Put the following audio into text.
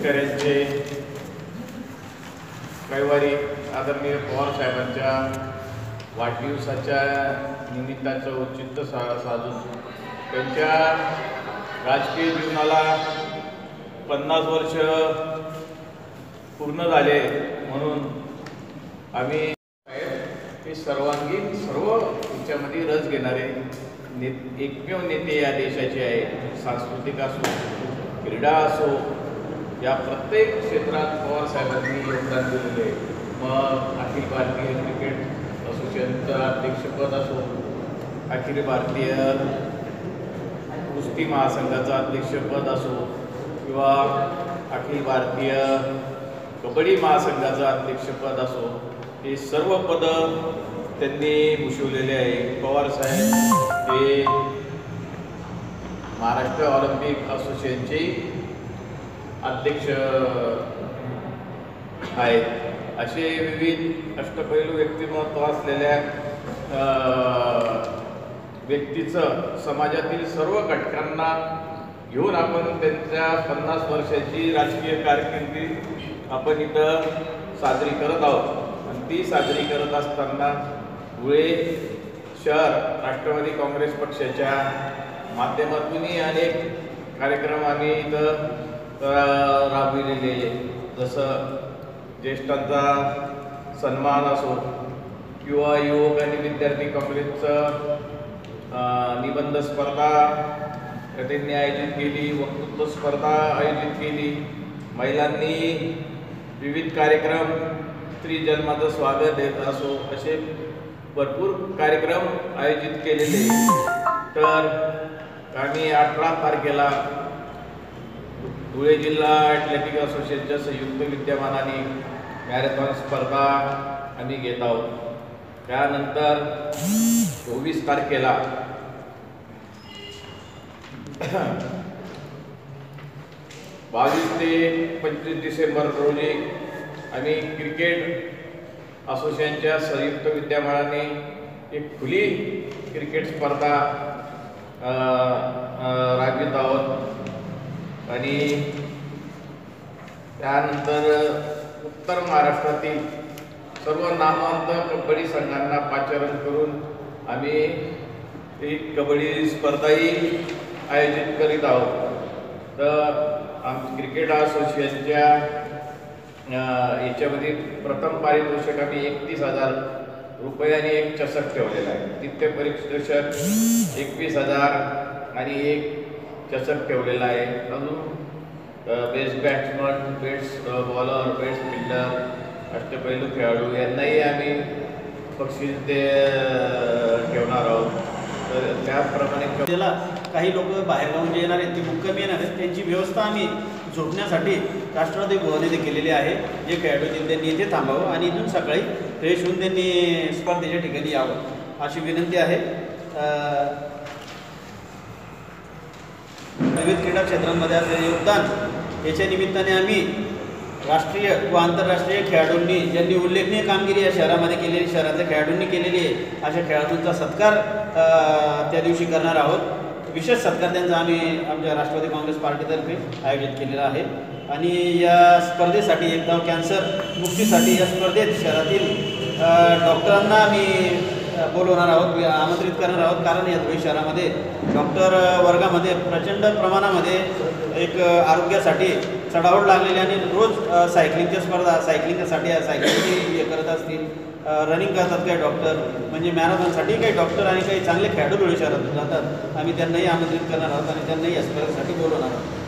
शेतकऱ्यांचे रविवारी आदरणीय पवार साहेबांच्या वाढदिवसाच्या निमित्ताचं औचित्य साधून त्यांच्या राजकीय जीवनाला 50 वर्ष पूर्ण झाले म्हणून आम्ही हे सर्वांगीण सर्व याच्यामध्ये रस घेणारे एकमेव नेते या देशाचे आहेत। सांस्कृतिक असो, क्रीडा असो, या प्रत्येक क्षेत्रात पवार साहेबांनी योगदान दिलेले। मग अखिल भारतीय क्रिकेट असोसिएशनचं अध्यक्षपद असो, अखिल भारतीय कुस्ती महासंघाचं अध्यक्षपद असो किंवा अखिल भारतीय कबड्डी महासंघाचं अध्यक्षपद असो, हे सर्व पदं त्यांनी भूषवलेले आहे। पवार साहेब हे महाराष्ट्र ऑलिम्पिक असोसिएशनचे अध्यक्ष आहेत। असे विविध अष्टपैलू व्यक्तिमत्व असलेल्या व्यक्तीचं समाजातील सर्व घटकांना घेऊन आपण त्यांच्या 50 वर्षाची राजकीय कारकिर्दी आपण इथं साजरी करत आहोत। आणि ती साजरी करत असताना धुळे शहर राष्ट्रवादी काँग्रेस पक्षाच्या माध्यमातूनही अनेक कार्यक्रम आम्ही इथं राबविलेले, जसं ज्येष्ठांचा सन्मान असो किंवा युवक आणि विद्यार्थी काँग्रेसचं निबंध स्पर्धा त्यांनी आयोजित केली, वक्तृत्व स्पर्धा आयोजित केली, महिलांनी विविध कार्यक्रम, स्त्री जन्माचं स्वागत देत असो, असे भरपूर कार्यक्रम आयोजित केलेले। तर आम्ही 18 तारखेला धुळे जिल्हा ॲथलेटिक असोसिएशनच्या संयुक्त विद्यमानाने मॅरेथॉन स्पर्धा आम्ही घेत आहोत। त्यानंतर 24 तारखेला 22 ते 25 डिसेंबर रोजी आम्ही क्रिकेट असोसिएशनच्या संयुक्त विद्यमानाने एक खुली क्रिकेट स्पर्धा राबवित आहोत। आणि त्यानंतर उत्तर महाराष्ट्रातील सर्व नामवंत कबड्डी संघांना पाचारण करून आम्ही एक कबड्डी स्पर्धाही आयोजित करीत आहोत। तर क्रिकेट असोसिएशनच्या याच्यामध्ये प्रथम पारितोषिक आम्ही 31,000 रुपये आणि एक चषक ठेवलेला आहे। द्वितीय पारितोषिक 21,000 आणि एक चषक ठेवलेला आहे। अजून best batsman, best bowler, best fielder, अष्टपैलू खेळाडू यांनाही आम्ही बक्षीस ठेवणार आहोत। तर त्याप्रमाणे त्याला काही लोक बाहेर गावून जे येणार आहेत ते मुक्कामी येणार आहेत, त्यांची व्यवस्था आम्ही झोपण्यासाठी राष्ट्रवादी भवन येथे केलेली आहे। जे खेळाडू त्यांनी इथे थांबावं आणि इथून सकाळी फ्रेश होऊन त्यांनी स्पर्धेच्या ठिकाणी यावं अशी विनंती आहे। विविध क्रीडा क्षेत्रांमध्ये असलेले योगदान याच्या निमित्ताने आम्ही राष्ट्रीय व आंतरराष्ट्रीय खेळाडूंनी ज्यांनी उल्लेखनीय कामगिरी या शहरामध्ये केलेली, शहरातल्या खेळाडूंनी केलेली आहे, अशा खेळाडूंचा सत्कार त्या दिवशी करणार आहोत। विशेष सत्कार त्यांचा आम्ही आमच्या राष्ट्रवादी काँग्रेस पार्टीतर्फे आयोजित केलेला आहे। आणि या स्पर्धेसाठी एकदा कॅन्सर मुक्तीसाठी या स्पर्धेत शहरातील डॉक्टरांना आम्ही बोलवणार आहोत, आमंत्रित करणार आहोत। कारण या धुळे शहरामध्ये डॉक्टर वर्गामध्ये प्रचंड प्रमाणामध्ये एक आरोग्यासाठी चढाओढ लागलेली आणि रोज सायकलिंगच्या स्पर्धा, सायकलिंगची हे करत असतील, रनिंग करतात काही डॉक्टर, म्हणजे मॅरेथॉनसाठी काही डॉक्टर आणि काही चांगले खेळाडू धुळे शहरातून जातात। आम्ही त्यांनाही आमंत्रित करणार आहोत आणि त्यांनाही या स्पर्धेसाठी बोलवणार आहोत।